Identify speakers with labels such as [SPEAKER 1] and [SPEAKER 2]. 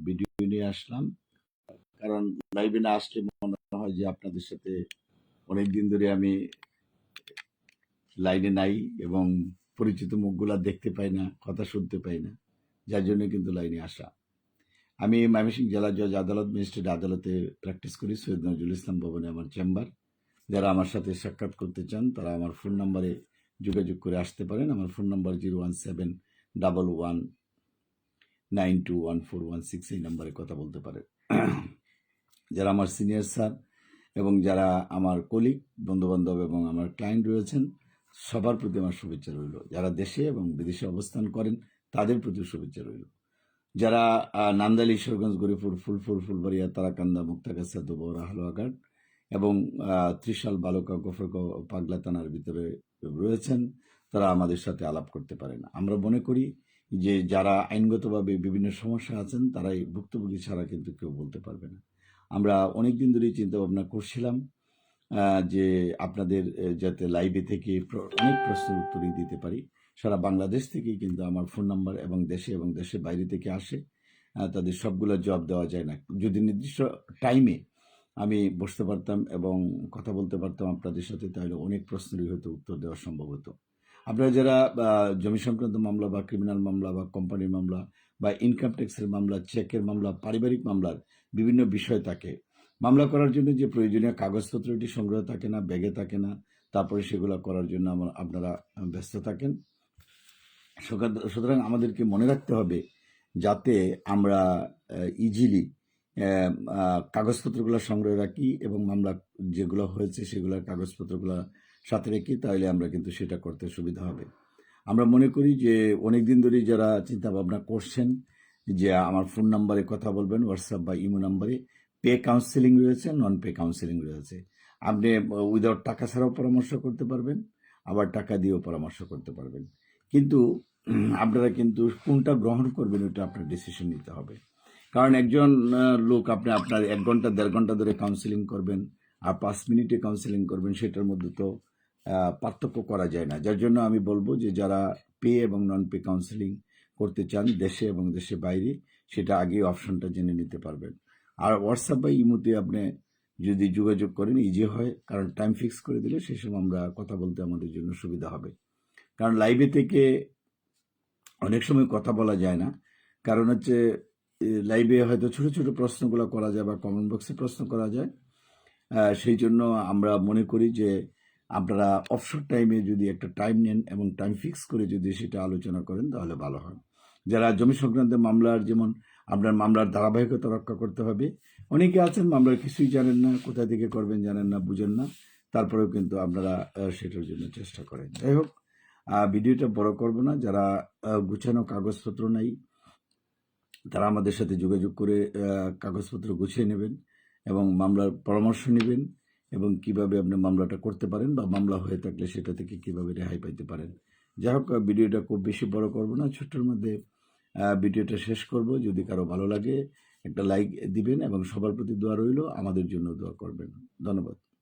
[SPEAKER 1] Video নিয়ে আসলাম। কারণ লাইভে না আসলে মনে হয় যে আপনাদের সাথে অনেকদিন ধরে আমি লাইনে নাই এবং পরিচিত মুখগুলা দেখতে পাই না, কথা শুনতে পাই না। যার জন্য কিন্তু লাইনে আসা। আমি ময়মনসিংহ জেলা জজ আদালত ম্যাজিস্ট্রেট আদালতে প্র্যাকটিস করি। সৈয়দ নজরুল ইসলাম ভবনে আমার চেম্বার। যারা আমার সাথে সাক্ষাৎ করতে চান তারা আমার ফোন নাম্বারে যোগাযোগ করে আসতে পারেন। আমার ফোন নাম্বার 01711921416 এই নাম্বারে কথা বলতে পারেন। যারা আমার সিনিয়র স্যার এবং যারা আমার কলিগ, বন্ধুবান্ধব এবং আমার ক্লায়েন্ট রয়েছেন, সবার প্রতি আমার শুভেচ্ছা রইল। যারা দেশে এবং বিদেশে অবস্থান করেন তাদের প্রতি শুভেচ্ছা রইল। যারা নান্দাইল, ঈশ্বরগঞ্জ, গরিপুর, ফুলপুর, ফুলবাড়িয়া, তারাকান্দা, মুক্তাগাছা, দুবরা, হালুয়াঘাট এবং ত্রিশাল, বালুকা, গফরগাঁও, পাগলা থানার ভিতরে রয়েছেন, তারা আমাদের সাথে আলাপ করতে পারেন। আমরা মনে করি যে যারা আইনগতভাবে বিভিন্ন সমস্যা আছেন তারাই ভুক্তভোগী ছাড়া কিন্তু কেউ বলতে পারবে না। আমরা অনেকদিন ধরেই চিন্তা ভাবনা করছিলাম যে আপনাদের যাতে লাইভে থেকে অনেক প্রশ্নের উত্তরই দিতে পারি। সারা বাংলাদেশ থেকেই কিন্তু আমার ফোন নাম্বার এবং দেশের বাইরে থেকে আসে। তাদের সবগুলো জবাব দেওয়া যায় না। যদি নির্দিষ্ট টাইমে আমি বসতে পারতাম এবং কথা বলতে পারতাম আপনাদের সাথে, তাহলে অনেক প্রশ্নেরই হয়তো উত্তর দেওয়া সম্ভব হতো। আপনারা যারা জমি সংক্রান্ত মামলা বা ক্রিমিনাল মামলা বা কোম্পানির মামলা বা ইনকাম ট্যাক্সের মামলা, চেকের মামলা, পারিবারিক মামলার বিভিন্ন বিষয় থাকে, মামলা করার জন্য যে প্রয়োজনীয় কাগজপত্র এটি সংগ্রহ থাকে না, ব্যাগে থাকে না, তারপরে সেগুলো করার জন্য আপনারা ব্যস্ত থাকেন। সুতরাং আমাদেরকে মনে রাখতে হবে যাতে আমরা ইজিলি কাগজপত্রগুলো সংগ্রহ রাখি এবং মামলা যেগুলো হয়েছে সেগুলোর কাগজপত্রগুলো সাথে রেখি, তাহলে আমরা কিন্তু সেটা করতে সুবিধা হবে। আমরা মনে করি যে অনেক দিন ধরেই যারা চিন্তা ভাবনা করছেন যে আমার ফোন নাম্বারে কথা বলবেন, হোয়াটসঅ্যাপ বা ইমো নাম্বারে পে কাউন্সেলিং রয়েছে, নন পে কাউন্সেলিং রয়েছে। আপনি উইদাউট টাকা ছাড়াও পরামর্শ করতে পারবেন, আবার টাকা দিয়েও পরামর্শ করতে পারবেন। কিন্তু আপনারা কিন্তু কোনটা গ্রহণ করবেন ওটা আপনার ডিসিশন নিতে হবে। কারণ একজন লোক আপনার 1 ঘন্টা 1.5 ঘন্টা ধরে কাউন্সেলিং করবেন আর 5 মিনিটে কাউন্সেলিং করবেন, সেটার মধ্যে তো পার্থক্য করা যায় না। যার জন্য আমি বলবো যে যারা পে এবং নন পে কাউন্সেলিং করতে চান দেশে এবং দেশের বাইরে, সেটা আগেই অপশনটা জেনে নিতে পারবেন। আর হোয়াটসঅ্যাপ বা ইমোতে আপনি যদি যোগাযোগ করেন ইজি হয়, কারণ টাইম ফিক্স করে দিলে সেই সময় আমরা কথা বলতে আমাদের জন্য সুবিধা হবে। কারণ লাইভে থেকে অনেক সময় কথা বলা যায় না, কারণ হচ্ছে লাইভে হয়তো ছোট ছোট প্রশ্নগুলো করা যায় বা কমেন্ট বক্সে প্রশ্ন করা যায়। সেই জন্য আমরা মনে করি যে আপনারা অবসর টাইমে যদি একটা টাইম নেন এবং টাইম ফিক্স করে যদি সেটা আলোচনা করেন তাহলে ভালো হয়। যারা জমি সংক্রান্ত মামলার, যেমন আপনার মামলার ধারাবাহিকতা রক্ষা করতে হবে। অনেকে আছেন মামলার কিছুই জানেন না, কোথা থেকে করবেন জানেন না, বুঝেন না, তারপরেও কিন্তু আপনারা সেটার জন্য চেষ্টা করেন। যাই হোক, ভিডিওটা বড় করব না। যারা গুছানো কাগজপত্র নাই তারা আমাদের সাথে যোগাযোগ করে কাগজপত্র গুছিয়ে নেবেন এবং মামলার পরামর্শ নেবেন এবং কিভাবে আপনি মামলাটা করতে পারেন বা মামলা হয়ে থাকলে সেটা থেকে কিভাবে রেহাই পাইতে পারেন। যাই হোক, ভিডিওটা খুব বেশি বড় করব না, ছোট্টর মধ্যে ভিডিওটা শেষ করব। যদি কারো ভালো লাগে একটা লাইক দিবেন এবং সবার প্রতি দোয়া রইল, আমাদের জন্য দোয়া করবেন। ধন্যবাদ।